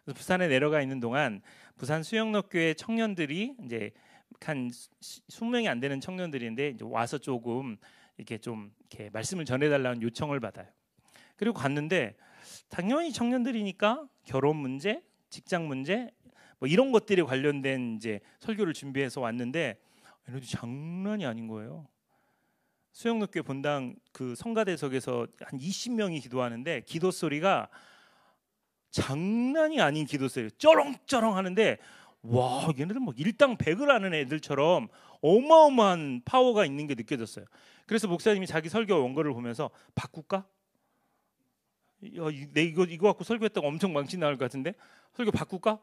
그래서 부산에 내려가 있는 동안 부산 수영록교회 청년들이 이제 한 20명이 안 되는 청년들인데 이제 와서 조금 이렇게 좀 이렇게 말씀을 전해달라는 요청을 받아요. 그리고 갔는데 당연히 청년들이니까 결혼 문제, 직장 문제, 뭐 이런 것들에 관련된 이제 설교를 준비해서 왔는데, 에너지 장난이 아닌 거예요. 수영록교회 본당 그 성가대석에서 한 20명이 기도하는데 기도 소리가 장난이 아닌 기도세요. 쩌렁쩌렁 하는데 와, 얘네들 뭐 일당백을 하는 애들처럼 어마어마한 파워가 있는 게 느껴졌어요. 그래서 목사님이 자기 설교 원고를 보면서 바꿀까? 내 이거 갖고 설교했다가 엄청 망신 나올 것 같은데 설교 바꿀까?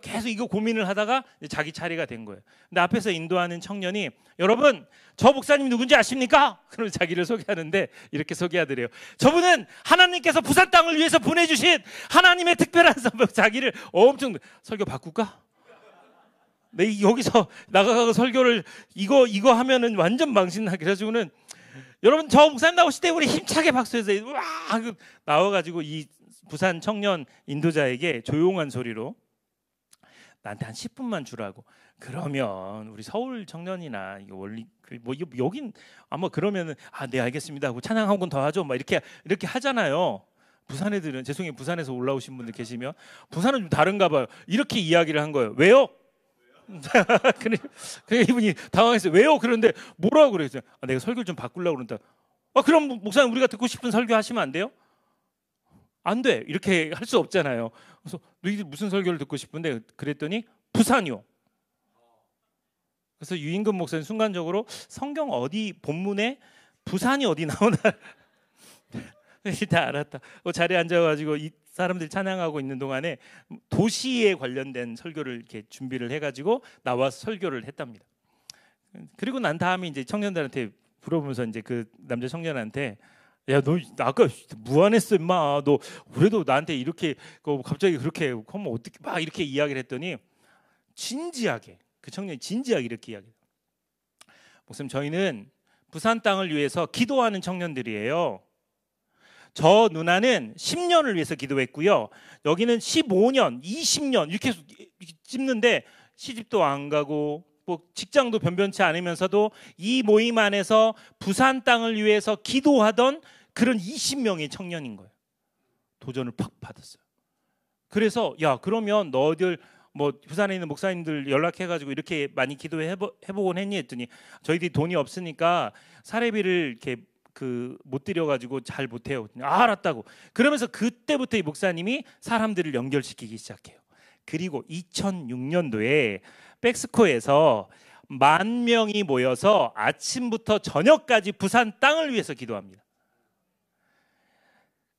계속 이거 고민을 하다가 자기 차례가 된 거예요. 근데 앞에서 인도하는 청년이 여러분 저 목사님 누군지 아십니까? 그러면 자기를 소개하는데 이렇게 소개하더래요. 저분은 하나님께서 부산 땅을 위해서 보내주신 하나님의 특별한 선물. 자기를 엄청 설교 바꿀까? 내 여기서 나가서 설교를 이거 하면은 완전 망신나. 그래가지고는 여러분 저 목사님 나오실 때 우리 힘차게 박수해서 와 나와가지고 이 부산 청년 인도자에게 조용한 소리로 나한테 한 10분만 주라고. 그러면 우리 서울 청년이나 이거 원리 뭐 여긴 아마 그러면은 네 알겠습니다 하고 찬양 한 번 더 하죠. 막 이렇게 하잖아요. 부산 애들은 죄송해요. 부산에서 올라오신 분들 계시면 부산은 좀 다른가 봐요. 이렇게 이야기를 한 거예요. 왜요? 그래 이분이 당황했어요. 왜요? 그런데 뭐라고 그랬어요? 내가 설교를 좀 바꾸려고 그런다. 그럼 목사님 우리가 듣고 싶은 설교 하시면 안 돼요? 안 돼. 이렇게 할 수 없잖아요. 그래서 너희들 무슨 설교를 듣고 싶은데 그랬더니 부산이요. 그래서 유임금 목사님 순간적으로 성경 어디 본문에 부산이 어디 나오나 다 알았다. 자리에 앉아가지고 이 사람들 찬양하고 있는 동안에 도시에 관련된 설교를 이렇게 준비를 해가지고 나와서 설교를 했답니다. 그리고 난 다음에 이제 청년들한테 물어보면서 이제 그 남자 청년한테 야, 너 아까 무안했어 임마. 너 그래도 나한테 이렇게 갑자기 그렇게 하면 어떻게 막 이렇게 이야기를 했더니 진지하게 그 청년이 진지하게 이렇게 이야기해요. 목사님 저희는 부산 땅을 위해서 기도하는 청년들이에요. 저 누나는 10년을 위해서 기도했고요. 여기는 15년, 20년 이렇게 찝는데 시집도 안 가고 뭐 직장도 변변치 않으면서도 이 모임 안에서 부산 땅을 위해서 기도하던 그런 20명의 청년인 거예요. 도전을 팍 받았어요. 그래서 야 그러면 너희들 뭐 부산에 있는 목사님들 연락해가지고 이렇게 많이 기도해보곤 했니 했더니 저희들이 돈이 없으니까 사례비를 이렇게 못 드려가지고 잘 못해요. 알았다고. 그러면서 그때부터 이 목사님이 사람들을 연결시키기 시작해요. 그리고 2006년도에 백스코에서 10,000명이 모여서 아침부터 저녁까지 부산 땅을 위해서 기도합니다.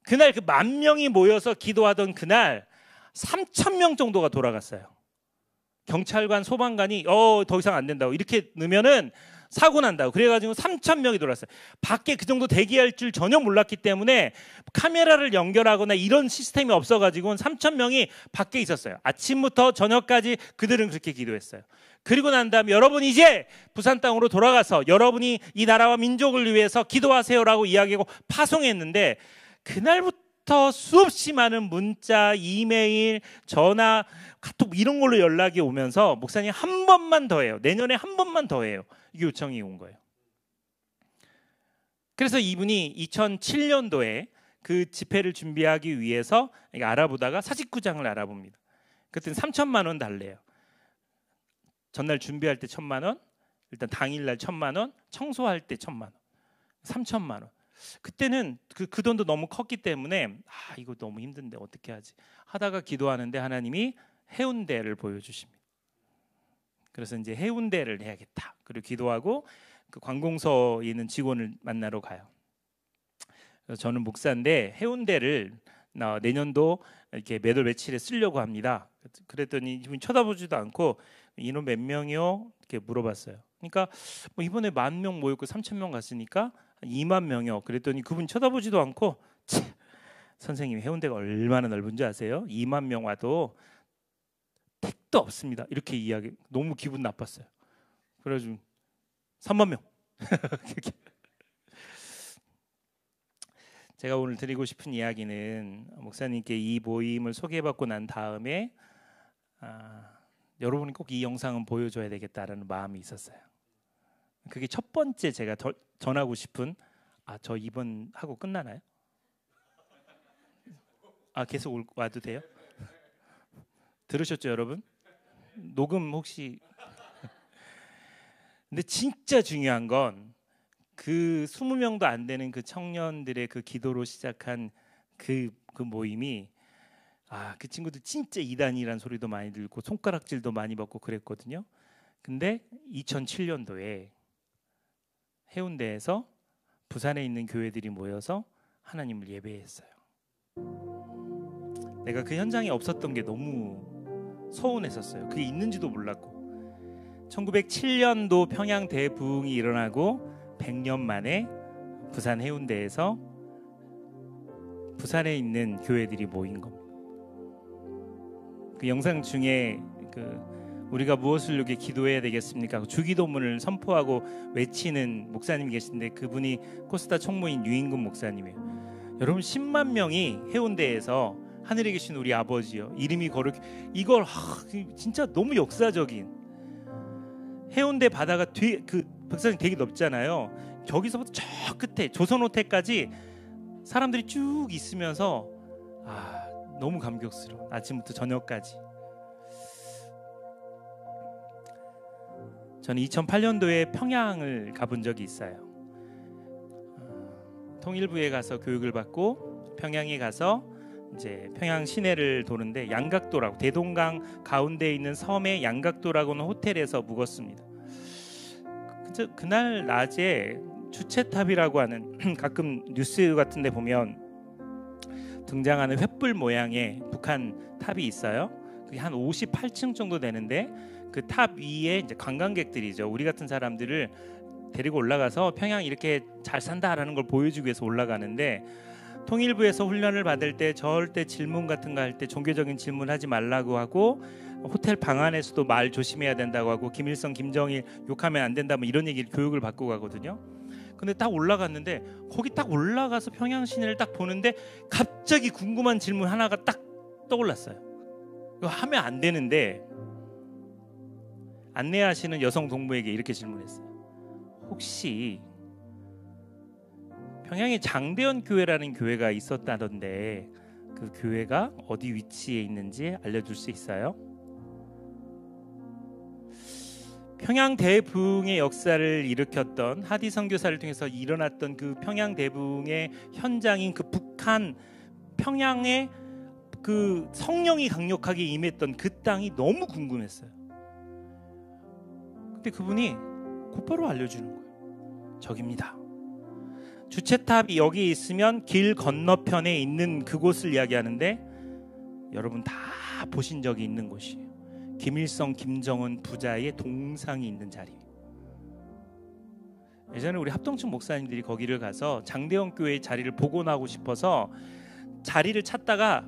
그날 그 10,000명이 모여서 기도하던 그날 3,000명 정도가 돌아갔어요. 경찰관, 소방관이 더 이상 안 된다고 이렇게 넣으면은 사고 난다고 그래가지고 3,000명이 돌았어요. 밖에 그 정도 대기할 줄 전혀 몰랐기 때문에 카메라를 연결하거나 이런 시스템이 없어가지고 3,000명이 밖에 있었어요. 아침부터 저녁까지 그들은 그렇게 기도했어요. 그리고 난 다음 여러분 이제 부산 땅으로 돌아가서 여러분이 이 나라와 민족을 위해서 기도하세요라고 이야기하고 파송했는데 그날부터 수없이 많은 문자, 이메일, 전화, 카톡 이런 걸로 연락이 오면서 목사님 한 번만 더 해요. 내년에 한 번만 더 해요. 이게 요청이 온 거예요. 그래서 이분이 2007년도에 그 집회를 준비하기 위해서 알아보다가 사직구장을 알아봅니다. 그때는 3,000만 원 달래요. 전날 준비할 때 1,000만 원, 일단 당일날 1,000만 원, 청소할 때 1,000만 원, 3,000만 원. 그때는 그 돈도 너무 컸기 때문에 이거 너무 힘든데 어떻게 하지 하다가 기도하는데 하나님이 해운대를 보여주십니다. 그래서 이제 해운대를 해야겠다. 그리고 기도하고 그 관공서에 있는 직원을 만나러 가요. 그래서 저는 목사인데 해운대를 내년도 이렇게 몇 월 며칠에 쓰려고 합니다. 그랬더니 이분이 쳐다보지도 않고 인원 몇 명이요? 이렇게 물어봤어요. 그러니까 뭐 이번에 10,000명 모였고 3,000명 갔으니까 20,000명이요. 그랬더니 그분 쳐다보지도 않고 선생님이 해운대가 얼마나 넓은지 아세요? 20,000명 와도 택도 없습니다. 이렇게 이야기 너무 기분 나빴어요. 그래가지고 30,000명. 제가 오늘 드리고 싶은 이야기는 목사님께 이 모임을 소개받고 난 다음에 여러분이 꼭 이 영상은 보여줘야 되겠다라는 마음이 있었어요. 그게 첫 번째 제가 전하고 싶은 저 이번 하고 끝나나요? 계속 와도 돼요? 들으셨죠 여러분? 녹음 혹시 근데 진짜 중요한 건 그 20명도 안 되는 그 청년들의 그 기도로 시작한 그 모임이 그 친구들 진짜 이단이란 소리도 많이 들고 손가락질도 많이 받고 그랬거든요. 근데 2007년도에 해운대에서 부산에 있는 교회들이 모여서 하나님을 예배했어요. 내가 그 현장에 없었던 게 너무 서운했었어요. 그게 있는지도 몰랐고. 1907년도 평양 대부흥이 일어나고 100년 만에 부산 해운대에서 부산에 있는 교회들이 모인 겁니다. 그 영상 중에 우리가 무엇을 위해 기도해야 되겠습니까? 주기도문을 선포하고 외치는 목사님이 계신데 그분이 코스타 총무인 유인근 목사님이에요. 여러분 10만 명이 해운대에서 하늘에 계신 우리 아버지요 이름이 이걸 진짜 너무 역사적인 해운대 바다가 그 백사장 되게 넓잖아요. 저기서부터 저 끝에 조선호텔까지 사람들이 쭉 있으면서 너무 감격스러워. 아침부터 저녁까지. 저는 2008년도에 평양을 가본 적이 있어요. 통일부에 가서 교육을 받고 평양에 가서 이제 평양 시내를 도는데 양각도라고 대동강 가운데 있는 섬의 양각도라고는 호텔에서 묵었습니다. 그날 낮에 주체탑이라고 하는 가끔 뉴스 같은 데 보면 등장하는 횃불 모양의 북한 탑이 있어요. 그게 한 58층 정도 되는데 그 탑 위에 이제 관광객들이죠. 우리 같은 사람들을 데리고 올라가서 평양 이렇게 잘 산다라는 걸 보여주기 위해서 올라가는데 통일부에서 훈련을 받을 때 절대 질문 같은 거 할 때 종교적인 질문하지 말라고 하고 호텔 방 안에서도 말 조심해야 된다고 하고 김일성, 김정일 욕하면 안 된다 뭐 이런 얘기를 교육을 받고 가거든요. 근데 딱 올라갔는데 거기 딱 올라가서 평양 시내를 딱 보는데 갑자기 궁금한 질문 하나가 딱 떠올랐어요. 이거 하면 안 되는데 안내하시는 여성 동무에게 이렇게 질문했어요. 혹시 평양에 장대현 교회라는 교회가 있었다던데 그 교회가 어디 위치에 있는지 알려줄 수 있어요? 평양 대부흥의 역사를 일으켰던 하디 선교사를 통해서 일어났던 그 평양 대부흥의 현장인 그 북한 평양에 그 성령이 강력하게 임했던 그 땅이 너무 궁금했어요. 근데 그분이 곧바로 알려주는 거예요. 저깁니다. 주체탑이 여기 있으면 길 건너편에 있는 그곳을 이야기하는데 여러분 다 보신 적이 있는 곳이에요. 김일성, 김정은 부자의 동상이 있는 자리. 예전에 우리 합동층 목사님들이 거기를 가서 장대원 교회의 자리를 복원하고 싶어서 자리를 찾다가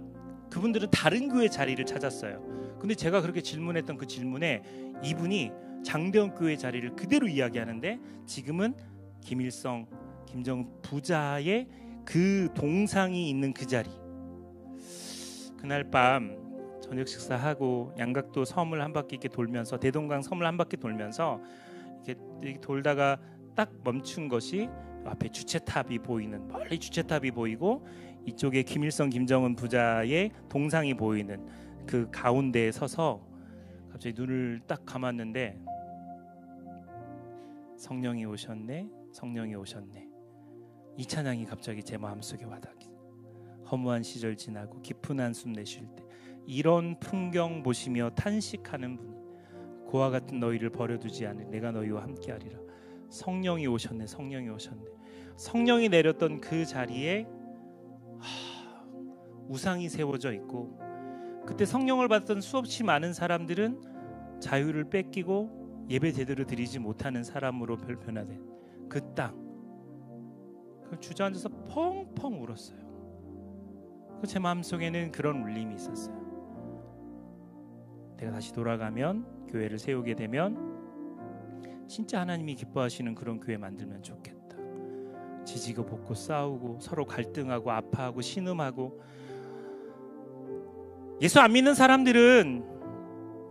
그분들은 다른 교회 자리를 찾았어요. 근데 제가 그렇게 질문했던 그 질문에 이분이 장대원 교회 자리를 그대로 이야기하는데 지금은 김일성, 김정은 부자의 그 동상이 있는 그 자리. 그날 밤 저녁 식사하고 양각도 섬을 한 바퀴 이렇게 돌면서 대동강 섬을 한 바퀴 돌면서 이렇게 돌다가 딱 멈춘 것이 앞에 주체탑이 보이는 멀리 주체탑이 보이고 이쪽에 김일성, 김정은 부자의 동상이 보이는 그 가운데에 서서 갑자기 눈을 딱 감았는데 성령이 오셨네, 성령이 오셨네. 이 찬양이 갑자기 제 마음속에 와닿기. 허무한 시절 지나고 깊은 한숨 내쉴 때 이런 풍경 보시며 탄식하는 분이 고와 같은 너희를 버려두지 않을 내가 너희와 함께하리라. 성령이 오셨네, 성령이 오셨네. 성령이 내렸던 그 자리에 우상이 세워져 있고 그때 성령을 받던 수없이 많은 사람들은 자유를 뺏기고 예배 제대로 드리지 못하는 사람으로 변화된 그 땅. 주저앉아서 펑펑 울었어요. 제 마음속에는 그런 울림이 있었어요. 내가 다시 돌아가면 교회를 세우게 되면 진짜 하나님이 기뻐하시는 그런 교회 만들면 좋겠다. 지지고 볶고 싸우고 서로 갈등하고 아파하고 신음하고. 예수 안 믿는 사람들은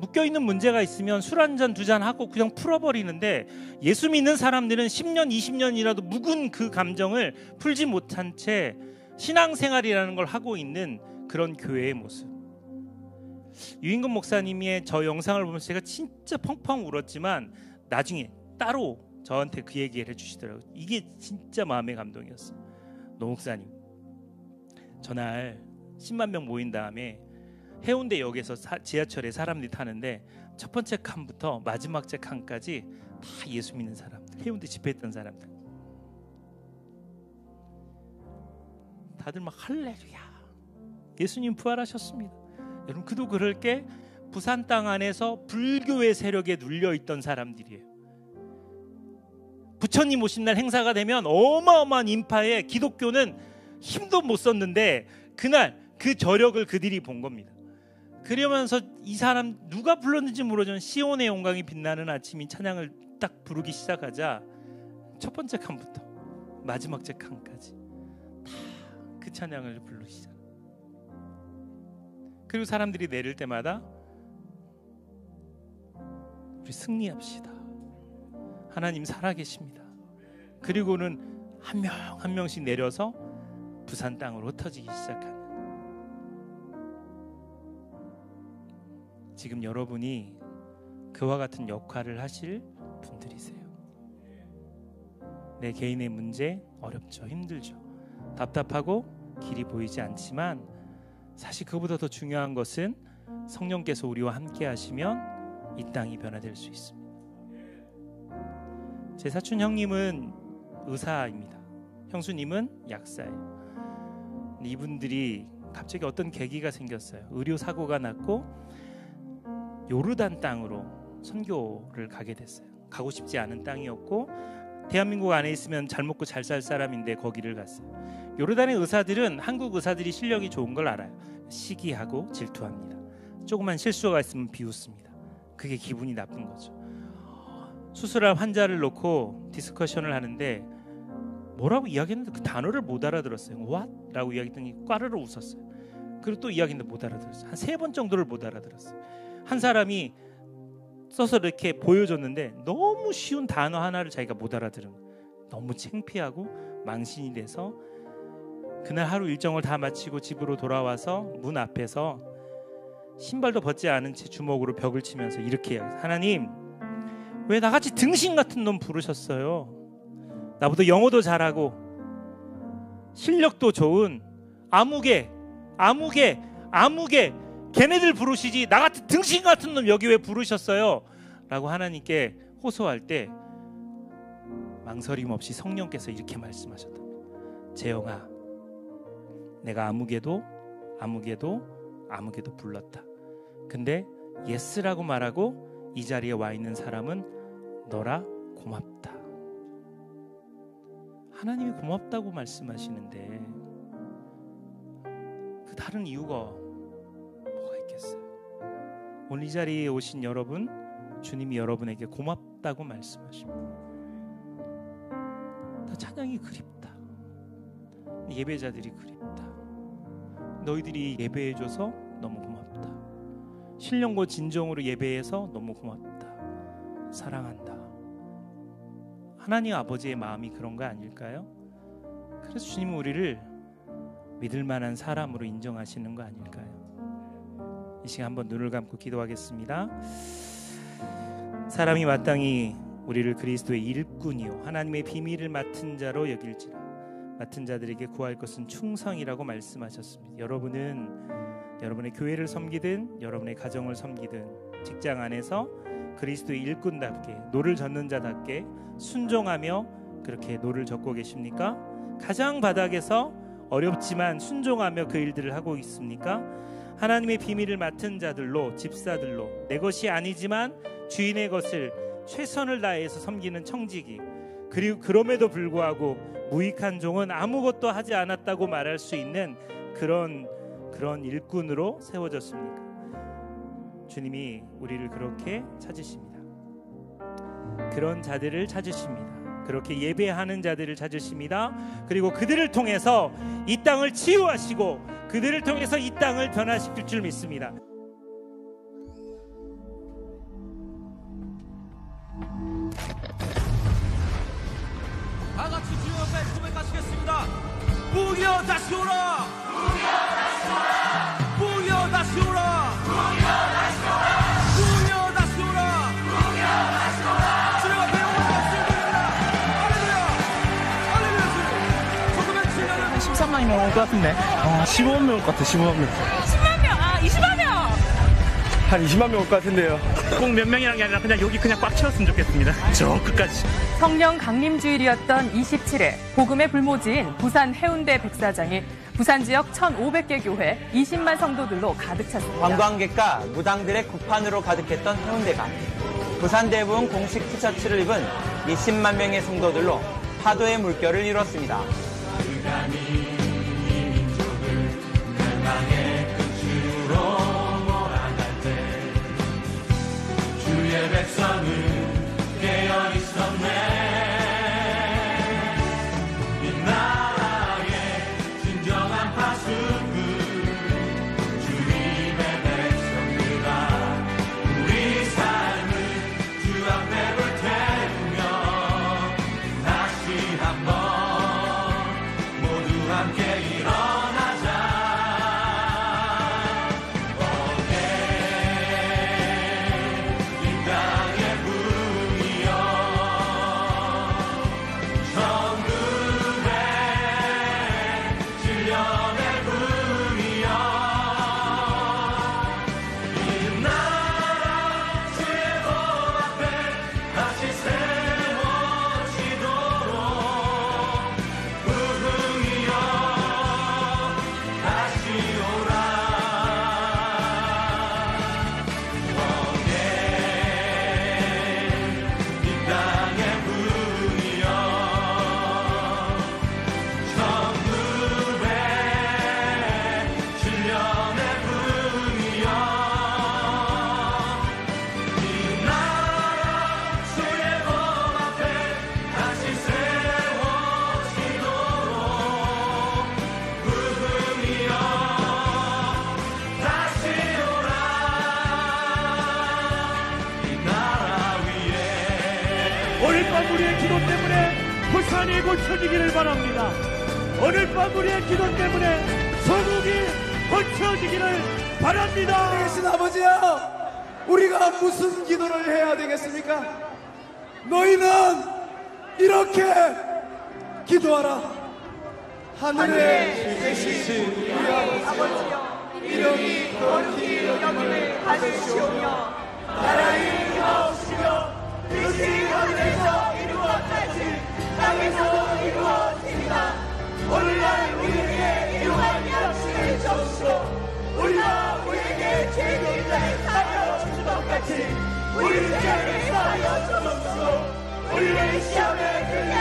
묶여있는 문제가 있으면 술 한 잔 두 잔 하고 그냥 풀어버리는데 예수 믿는 사람들은 10년 20년이라도 묵은 그 감정을 풀지 못한 채 신앙생활이라는 걸 하고 있는 그런 교회의 모습. 유인근 목사님의 저 영상을 보면서 제가 진짜 펑펑 울었지만 나중에 따로 저한테 그 얘기를 해주시더라고요. 이게 진짜 마음의 감동이었어요. 노 목사님, 전날 10만 명 모인 다음에 해운대역에서 지하철에 사람들이 타는데 첫 번째 칸부터 마지막 칸까지 다 예수 믿는 사람들, 해운대 집회했던 사람들. 다들 막 할렐루야, 예수님 부활하셨습니다. 여러분, 그도 그럴 게 부산 땅 안에서 불교의 세력에 눌려있던 사람들이에요. 부처님 오신 날 행사가 되면 어마어마한 인파에 기독교는 힘도 못 썼는데 그날 그 저력을 그들이 본 겁니다. 그러면서 이 사람 누가 불렀는지 모르지만 시온의 영광이 빛나는 아침이 찬양을 딱 부르기 시작하자 첫 번째 칸부터 마지막 칸까지 다 그 찬양을 부르기 시작. 그리고 사람들이 내릴 때마다 우리 승리합시다, 하나님 살아계십니다. 그리고는 한 명 한 명씩 내려서 부산 땅으로 흩어지기 시작하는, 지금 여러분이 그와 같은 역할을 하실 분들이세요. 내 개인의 문제 어렵죠, 힘들죠, 답답하고 길이 보이지 않지만 사실 그보다 더 중요한 것은 성령께서 우리와 함께 하시면 이 땅이 변화될 수 있습니다. 제 사촌 형님은 의사입니다. 형수님은 약사예요. 이분들이 갑자기 어떤 계기가 생겼어요. 의료 사고가 났고 요르단 땅으로 선교를 가게 됐어요. 가고 싶지 않은 땅이었고 대한민국 안에 있으면 잘 먹고 잘 살 사람인데 거기를 갔어요. 요르단의 의사들은 한국 의사들이 실력이 좋은 걸 알아요. 시기하고 질투합니다. 조그만 실수가 있으면 비웃습니다. 그게 기분이 나쁜 거죠. 수술할 환자를 놓고 디스커션을 하는데 뭐라고 이야기했는데 그 단어를 못 알아들었어요. What? 라고 이야기했더니 꽈르르 웃었어요. 그리고 또 이야기했는데 못 알아들었어요. 한 3번 정도를 못 알아들었어요. 한 사람이 써서 이렇게 보여줬는데 너무 쉬운 단어 하나를 자기가 못 알아들은 거예요. 너무 창피하고 망신이 돼서 그날 하루 일정을 다 마치고 집으로 돌아와서 문 앞에서 신발도 벗지 않은 채 주먹으로 벽을 치면서 이렇게 해요. 하나님, 왜 나같이 등신 같은 놈 부르셨어요? 나보다 영어도 잘하고 실력도 좋은 아무개 걔네들 부르시지 나같은 등신 같은 놈 여기 왜 부르셨어요? 라고 하나님께 호소할 때 망설임 없이 성령께서 이렇게 말씀하셨답니다. 재영아, 내가 아무개도 불렀다. 근데 예스라고 말하고 이 자리에 와 있는 사람은 너라 고맙다. 하나님이 고맙다고 말씀하시는데 그 다른 이유가 뭐가 있겠어요? 오늘 이 자리에 오신 여러분, 주님이 여러분에게 고맙다고 말씀하십니다. 나 찬양이 그립다. 예배자들이 그립다. 너희들이 예배해줘서 너무 고맙다. 신령과 진정으로 예배해서 너무 고맙다. 사랑한다. 하나님 아버지의 마음이 그런 거 아닐까요? 그래서 주님은 우리를 믿을 만한 사람으로 인정하시는 거 아닐까요? 이 시간 한번 눈을 감고 기도하겠습니다. 사람이 마땅히 우리를 그리스도의 일꾼이요 하나님의 비밀을 맡은 자로 여길지라. 맡은 자들에게 구할 것은 충성이라고 말씀하셨습니다. 여러분은 여러분의 교회를 섬기든 여러분의 가정을 섬기든 직장 안에서 그리스도의 일꾼답게 노를 젓는 자답게 순종하며 그렇게 노를 젓고 계십니까? 가장 바닥에서 어렵지만 순종하며 그 일들을 하고 있습니까? 하나님의 비밀을 맡은 자들로, 집사들로 내 것이 아니지만 주인의 것을 최선을 다해서 섬기는 청지기, 그리고 그럼에도 불구하고 무익한 종은 아무것도 하지 않았다고 말할 수 있는 그런 일꾼으로 세워졌습니까? 주님이 우리를 그렇게 찾으십니다. 그런 자들을 찾으십니다. 그렇게 예배하는 자들을 찾으십니다. 그리고 그들을 통해서 이 땅을 치유하시고 그들을 통해서 이 땅을 변화시킬 줄 믿습니다. 다 같이 주여 앞에 고백하시겠습니다. 무려 다시 오라. 무려 다시 오라. 주님 앞에 오라. 할렐루야. 13만이면 올 것 같은데. 15만 명 올 것 같아. 15만 명. 10만 명, 20만 명. 한 20만 명 올 것 같은데요. 꼭 몇 명이란 게 아니라 그냥 여기 그냥 꽉 채웠으면 좋겠습니다. 저 끝까지. 성령 강림주일이었던 27회 복음의 불모지인 부산 해운대 백사장이 부산 지역 1,500개 교회 20만 성도들로 가득 찼습니다. 관광객과 무당들의 구판으로 가득했던 해운대가 부산 대부분 공식 티셔츠를 입은 20만 명의 성도들로 파도의 물결을 이뤘습니다. 주의 백성은 깨어 있었네. 이 나라의 진정한 파수꾼 주님의 백성들아, 우리 삶을 주 앞에 불태우며 다시 한번 모두 함께 일어나자. 오늘 밤 우리의 기도 때문에 부산이 고쳐지기를 바랍니다. 오늘 밤 우리의 기도 때문에 서국이 고쳐지기를 바랍니다. 되신 아버지여, 우리가 무슨 기도를 해야 되겠습니까? 너희는 이렇게 기도하라. 하늘에 계신 우리 아버지여, 이름이 거룩히 여김을 받으시오며 나라의 임하옵시며 뜻이 하늘에서 이루어지듯이 땅에서 이루어집니다. 오늘날 우리에게 일용할 양식을 주시고 우리가 우리에게 죄진 자를 사하여 주신 것 같이 우리 죄를 사하여 주옵시고 우리를 시험에 들게